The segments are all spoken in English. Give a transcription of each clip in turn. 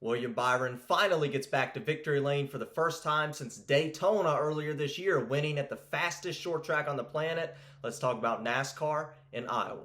William Byron finally gets back to victory lane for the first time since Daytona earlier this year, winning at the fastest short track on the planet. Let's talk about NASCAR in Iowa.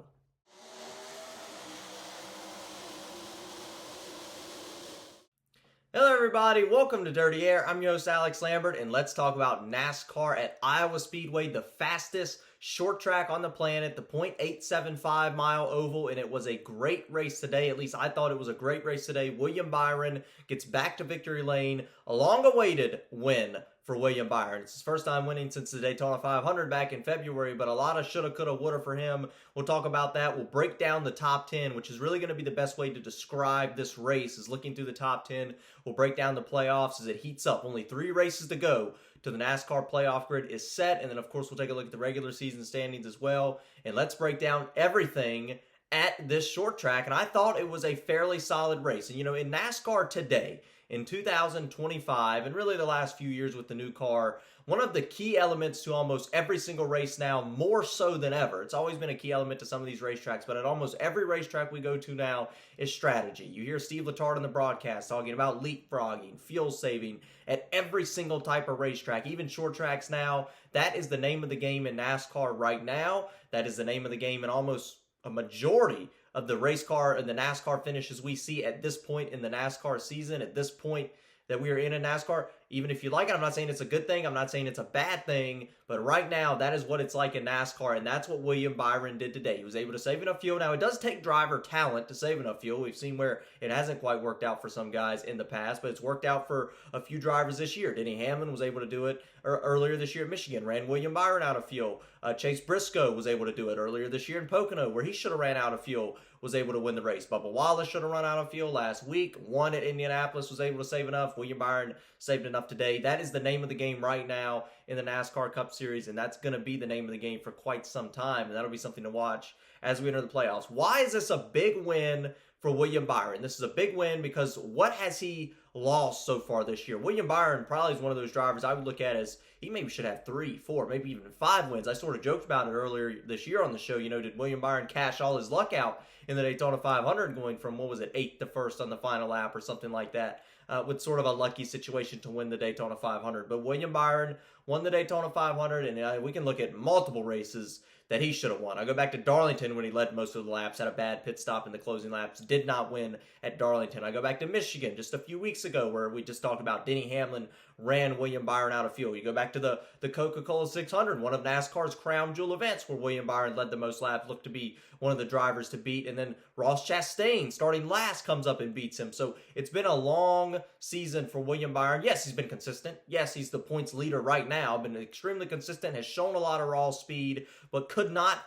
Hello everybody, welcome to Dirty Air. I'm your host Alex Lambert, and let's talk about NASCAR at Iowa Speedway, the fastest short track on the planet, the .875 mile oval, and it was a great race today. At least I thought it was a great race today. William Byron gets back to victory lane, a long-awaited win for William Byron. It's his first time winning since the Daytona 500 back in February, but a lot of shoulda, coulda, woulda for him. We'll talk about that. We'll break down the top 10, which is really going to be the best way to describe this race, is looking through the top 10. We'll break down the playoffs as it heats up. Only 3 races to go to the NASCAR playoff grid is set, and then of course we'll take a look at the regular season standings as well, and let's break down everything at this short track. And I thought it was a fairly solid race. And in NASCAR today, in 2025, and really the last few years with the new car, one of the key elements to almost every single race now, more so than ever, it's always been a key element to some of these racetracks, but at almost every racetrack we go to now is strategy. You hear Steve Letarte on the broadcast talking about leapfrogging, fuel saving at every single type of racetrack, even short tracks now. That is the name of the game in NASCAR right now. That is the name of the game in almost a majority of the race car and the NASCAR finishes we see at this point in the NASCAR season, at this point that we are in NASCAR. Even if you like it, I'm not saying it's a good thing, I'm not saying it's a bad thing, but right now that is what it's like in NASCAR, and that's what William Byron did today. He was able to save enough fuel. Now, it does take driver talent to save enough fuel. We've seen where it hasn't quite worked out for some guys in the past, but it's worked out for a few drivers this year. Denny Hamlin was able to do it earlier this year at Michigan, ran William Byron out of fuel. Chase Briscoe was able to do it earlier this year in Pocono, where he should have ran out of fuel, was able to win the race. Bubba Wallace should have run out of fuel last week, won at Indianapolis, was able to save enough. William Byron saved enough today. That is the name of the game right now in the NASCAR Cup Series, and that's going to be the name of the game for quite some time, and that'll be something to watch as we enter the playoffs. Why is this a big win for William Byron? This is a big win because what has he lost so far this year? William Byron probably is one of those drivers I would look at as he maybe should have 3, 4, maybe even 5 wins. I sort of joked about it earlier this year on the show. Did William Byron cash all his luck out in the Daytona 500, going from, 8th to 1st on the final lap or something like that, with sort of a lucky situation to win the Daytona 500. But William Byron won the Daytona 500, and we can look at multiple races that he should have won. I go back to Darlington when he led most of the laps, had a bad pit stop in the closing laps, did not win at Darlington. I go back to Michigan just a few weeks ago where we just talked about Denny Hamlin ran William Byron out of fuel. You go back to the Coca-Cola 600, one of NASCAR's crown jewel events where William Byron led the most laps, looked to be one of the drivers to beat, and then Ross Chastain, starting last, comes up and beats him. So it's been a long season for William Byron. Yes, he's been consistent. Yes, he's the points leader right now, been extremely consistent, has shown a lot of raw speed, but could not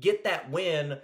get that win.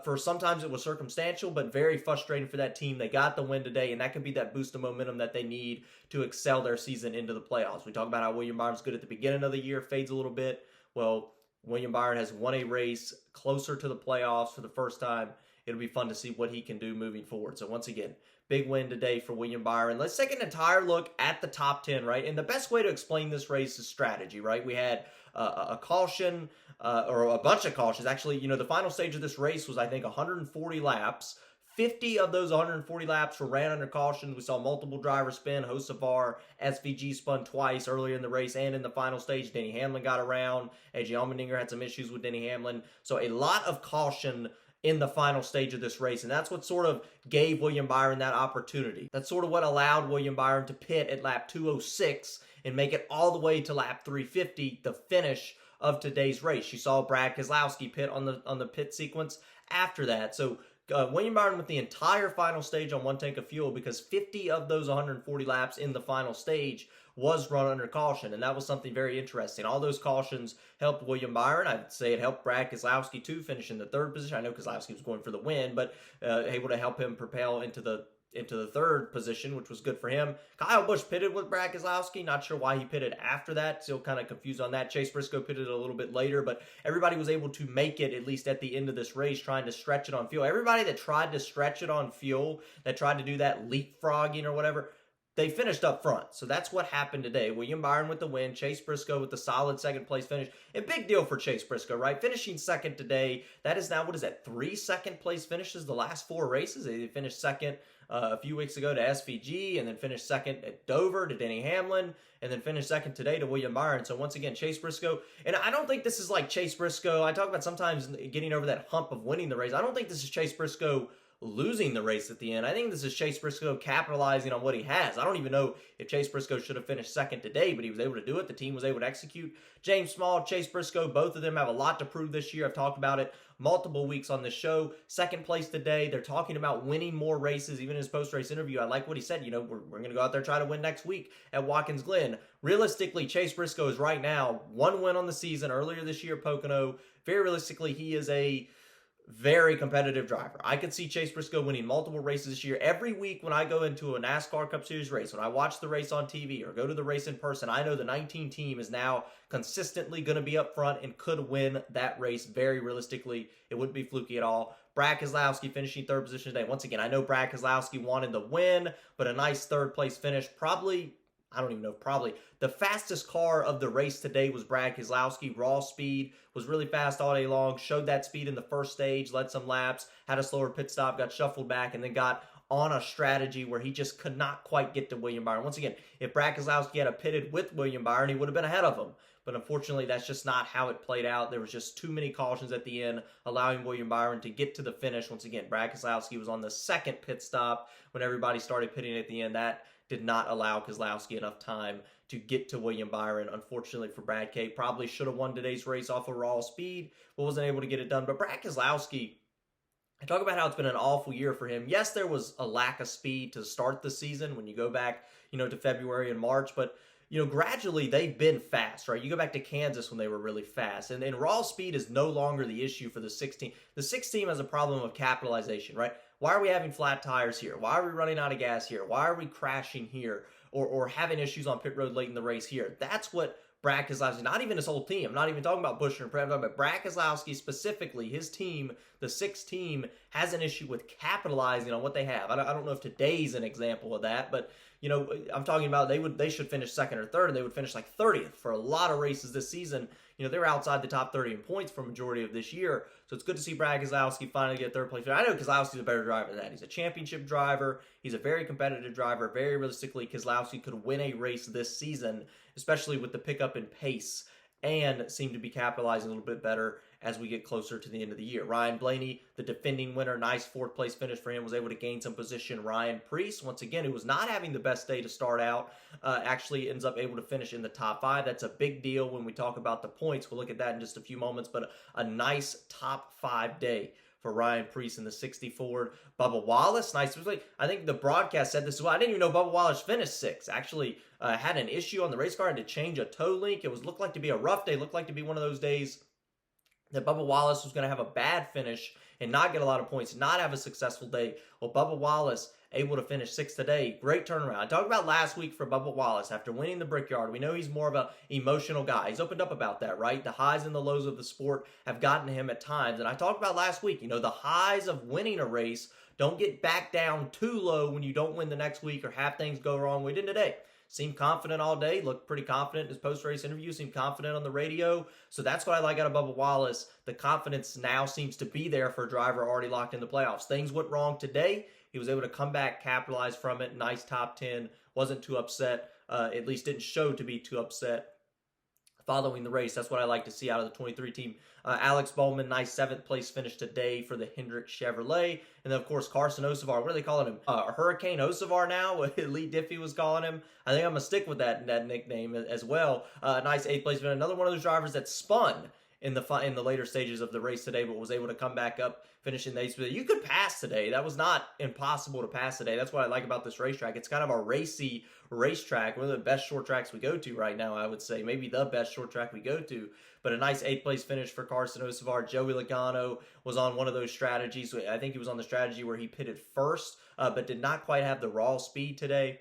For sometimes it was circumstantial, but very frustrating for that team. They got the win today, and that could be that boost of momentum that they need to excel their season into the playoffs. We talk about how William Byron's good at the beginning of the year, fades a little bit. Well, William Byron has won a race closer to the playoffs for the first time. It'll be fun to see what he can do moving forward. So once again, big win today for William Byron. Let's take an entire look at the top 10, right? And the best way to explain this race is strategy, right? We had a caution, or a bunch of cautions. Actually, the final stage of this race was, I think, 140 laps. 50 of those 140 laps were ran under caution. We saw multiple drivers spin. Hocevar, SVG spun twice earlier in the race and in the final stage. Denny Hamlin got around. AJ Allmendinger had some issues with Denny Hamlin. So a lot of caution in the final stage of this race, and that's what sort of gave William Byron that opportunity. That's sort of what allowed William Byron to pit at lap 206 and make it all the way to lap 350, the finish of today's race. You saw Brad Keselowski pit on the pit sequence after that. So William Byron with the entire final stage on one tank of fuel, because 50 of those 140 laps in the final stage was run under caution, and that was something very interesting. All those cautions helped William Byron. I'd say it helped Brad Keselowski too, finish in the 3rd position. I know Keselowski was going for the win, but able to help him propel into the 3rd position, which was good for him. Kyle Busch pitted with Brad Keselowski. Not sure why he pitted after that. Still kind of confused on that. Chase Briscoe pitted a little bit later, but everybody was able to make it, at least at the end of this race, trying to stretch it on fuel. Everybody that tried to stretch it on fuel, that tried to do that leapfrogging or whatever, they finished up front. So that's what happened today. William Byron with the win, Chase Briscoe with the solid 2nd place finish. A big deal for Chase Briscoe, right? Finishing 2nd today. That is now, 3 second place finishes the last 4 races. They finished 2nd a few weeks ago to SVG, and then finished second at Dover to Denny Hamlin, and then finished second today to William Byron. So once again, Chase Briscoe, and I don't think this is like Chase Briscoe. I talk about sometimes getting over that hump of winning the race. I don't think this is Chase Briscoe losing the race at the end. I think this is Chase Briscoe capitalizing on what he has. I don't even know if Chase Briscoe should have finished second today, but he was able to do it. The team was able to execute. James Small, Chase Briscoe, both of them have a lot to prove this year. I've talked about it multiple weeks on this show. Second place today. They're talking about winning more races. Even in his post-race interview, I like what he said. We're going to go out there and try to win next week at Watkins Glen. Realistically, Chase Briscoe is right now 1 win on the season earlier this year at Pocono. Very realistically, he is a very competitive driver. I could see Chase Briscoe winning multiple races this year. Every week when I go into a NASCAR Cup Series race, when I watch the race on TV or go to the race in person, I know the 19 team is now consistently going to be up front and could win that race very realistically. It wouldn't be fluky at all. Brad Keselowski finishing third position today. Once again, I know Brad Keselowski wanted the win, but a nice third place finish. Probably the fastest car of the race today was Brad Keselowski. Raw speed, was really fast all day long, showed that speed in the first stage, led some laps, had a slower pit stop, got shuffled back, and then got on a strategy where he just could not quite get to William Byron. Once again, if Brad Keselowski had pitted with William Byron, he would have been ahead of him. But unfortunately, that's just not how it played out. There was just too many cautions at the end, allowing William Byron to get to the finish. Once again, Brad Keselowski was on the second pit stop when everybody started pitting at the end. That did not allow Keselowski enough time to get to William Byron. Unfortunately for Brad K, probably should have won today's race off of raw speed, but wasn't able to get it done. But Brad Keselowski, I talk about how it's been an awful year for him. Yes, there was a lack of speed to start the season when you go back, to February and March, but gradually they've been fast, right? You go back to Kansas when they were really fast, and raw speed is no longer the issue for the 6 team. The 6 team has a problem of capitalization, right? Why are we having flat tires here? Why are we running out of gas here? Why are we crashing here? Or having issues on pit road late in the race here? That's what Brad Keselowski, not even his whole team. I'm not even talking about Buescher and Pratt. I'm talking about Brad Keselowski specifically. His team, the 6 team, has an issue with capitalizing on what they have. I don't know if today's an example of that, but I'm talking about they should finish second or third, and they would finish like 30th for a lot of races this season. They were outside the top 30 in points for a majority of this year. So it's good to see Brad Keselowski finally get third place. I know Keselowski's a better driver than that. He's a championship driver. He's a very competitive driver. Very realistically, Keselowski could win a race this season, especially with the pickup in pace, and seem to be capitalizing a little bit better as we get closer to the end of the year. Ryan Blaney, the defending winner, nice 4th place finish for him, was able to gain some position. Ryan Preece, once again, who was not having the best day to start out, actually ends up able to finish in the top 5. That's a big deal when we talk about the points. We'll look at that in just a few moments, but a nice top 5 day for Ryan Preece in the 60 Ford. Bubba Wallace, nice. I think the broadcast said this as well. I didn't even know Bubba Wallace finished 6th. Actually, had an issue on the race car, had to change a toe link. It looked like to be a rough day, looked like to be one of those days that Bubba Wallace was going to have a bad finish and not get a lot of points, not have a successful day. Well, Bubba Wallace able to finish 6th today. Great turnaround. I talked about last week for Bubba Wallace after winning the Brickyard. We know he's more of an emotional guy. He's opened up about that, right? The highs and the lows of the sport have gotten to him at times. And I talked about last week, the highs of winning a race don't get back down too low when you don't win the next week or have things go wrong. We did today. Seemed confident all day, looked pretty confident in his post-race interview, seemed confident on the radio. So that's what I like out of Bubba Wallace. The confidence now seems to be there for a driver already locked in the playoffs. Things went wrong today. He was able to come back, capitalize from it. Nice top 10. Wasn't too upset. At least didn't show to be too upset following the race. That's what I like to see out of the 23 team. Alex Bowman, nice 7th place finish today for the Hendrick Chevrolet. And then, of course, Carson Osevar. What are they calling him? Hurricane Osevar now? What Lee Diffie was calling him. I think I'm going to stick with that nickname as well. Nice 8th place finish. Another one of those drivers that spun in the later stages of the race today, but was able to come back up, finishing the 8th. You could pass today. That was not impossible to pass today. That's what I like about this racetrack. It's kind of a racy racetrack, one of the best short tracks we go to right now, I would say. Maybe the best short track we go to. But a nice 8th place finish for Carson Osevar. Joey Logano was on one of those strategies. I think he was on the strategy where he pitted first, but did not quite have the raw speed today.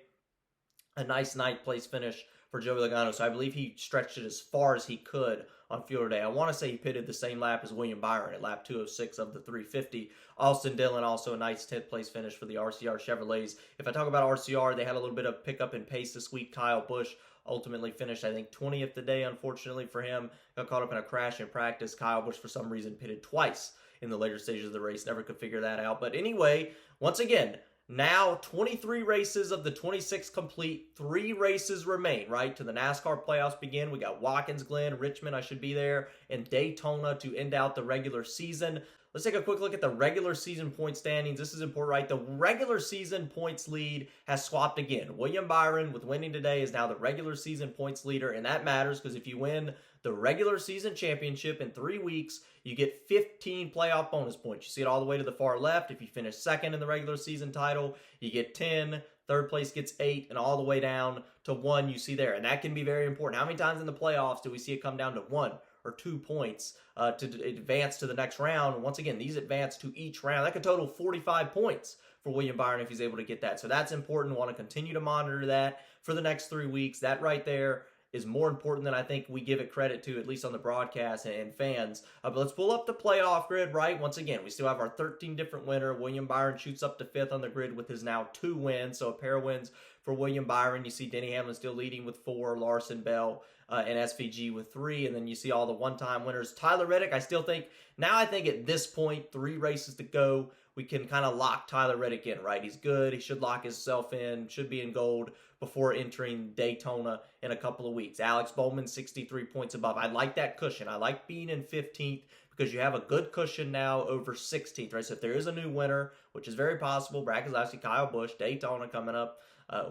A nice 9th place finish for Joey Logano. So I believe he stretched it as far as he could on field day. I want to say he pitted the same lap as William Byron at lap 206 of the 350. Austin Dillon, also a nice 10th place finish for the RCR Chevrolets. If I talk about RCR, they had a little bit of pickup in pace this week. Kyle Busch ultimately finished, I think, 20th today, unfortunately for him. Got caught up in a crash in practice. Kyle Busch, for some reason, pitted twice in the later stages of the race. Never could figure that out. But anyway, once again, Now, 23 races of the 26 complete. 3 races remain, right? To the NASCAR playoffs begin. We got Watkins Glen, Richmond, I should be there, and Daytona to end out the regular season. Let's take a quick look at the regular season point standings. This is important, right? The regular season points lead has swapped again. William Byron, with winning today, is now the regular season points leader, and that matters because if you win the regular season championship in 3 weeks, you get 15 playoff bonus points. You see it all the way to the far left. If you finish second in the regular season title, you get 10. Third place gets 8, and all the way down to 1 you see there. And that can be very important. How many times in the playoffs do we see it come down to 1 or 2 points to advance to the next round? Once again, these advance to each round. That could total 45 points for William Byron if he's able to get that. So that's important. Want to continue to monitor that for the next 3 weeks. That right there is more important than I think we give it credit to, at least on the broadcast and fans. But let's pull up the playoff grid, right? Once again, we still have our 13 different winner. William Byron shoots up to 5th on the grid with his now 2 wins. So a pair of wins for William Byron. You see Denny Hamlin still leading with 4, Larson, Bell, and SVG with 3. And then you see all the one-time winners. Tyler Reddick, I think at this point, 3 races to go, we can kind of lock Tyler Reddick in, right? He's good. He should lock himself in, should be in gold before entering Daytona in a couple of weeks. Alex Bowman, 63 points above. I like that cushion. I like being in 15th because you have a good cushion now over 16th, right? So if there is a new winner, which is very possible, Brad Keselowski, Kyle Busch, Daytona coming up,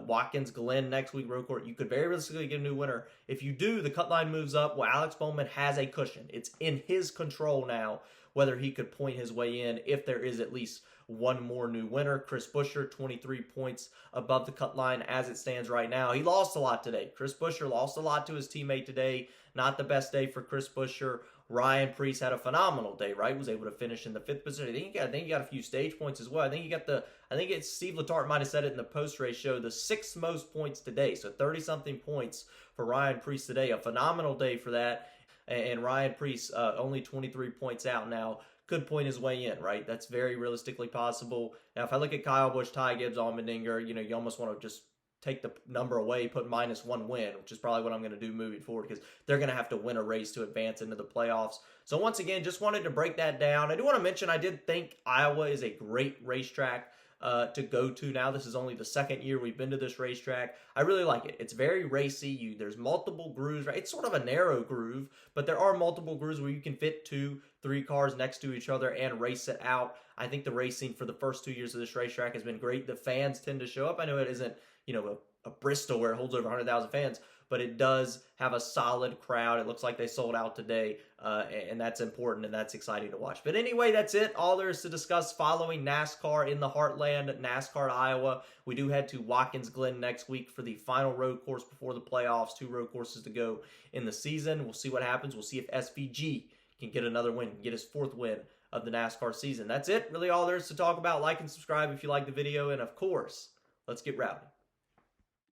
Watkins Glen next week, road court, you could very realistically get a new winner. If you do, the cut line moves up. Well, Alex Bowman has a cushion. It's in his control now whether he could point his way in if there is at least one more new winner. Chris Buescher, 23 points above the cut line as it stands right now. He lost a lot today. Chris Buescher lost a lot to his teammate today. Not the best day for Chris Buescher. Ryan Preece had a phenomenal day, right? Was able to finish in the 5th position. I think he got a few stage points as well. I think it's Steve Letarte might have said it in the post-race show, the 6th most points today. So 30-something points for Ryan Preece today. A phenomenal day for that. And Ryan Preece only 23 points out now. Could point his way in, right? That's very realistically possible. Now, if I look at Kyle Busch, Ty Gibbs, Allmendinger, you almost want to just take the number away, put -1 win, which is probably what I'm going to do moving forward because they're going to have to win a race to advance into the playoffs. So once again, just wanted to break that down. I do want to mention I did think Iowa is a great racetrack to go to now. This is only the 2nd year we've been to this racetrack. I really like it. It's very racy. There's multiple grooves, right? It's sort of a narrow groove, but there are multiple grooves where you can fit 2, 3 cars next to each other and race it out. I think the racing for the first 2 years of this racetrack has been great. The fans tend to show up. I know it isn't, a Bristol where it holds over 100,000 fans, but it does have a solid crowd. It looks like they sold out today, and that's important, and that's exciting to watch. But anyway, that's it. All there is to discuss following NASCAR in the Heartland, NASCAR at Iowa. We do head to Watkins Glen next week for the final road course before the playoffs. 2 road courses to go in the season. We'll see what happens. We'll see if SVG can get another win, get his 4th win of the NASCAR season. That's it. Really all there is to talk about. Like and subscribe if you like the video, and of course, let's get rowdy.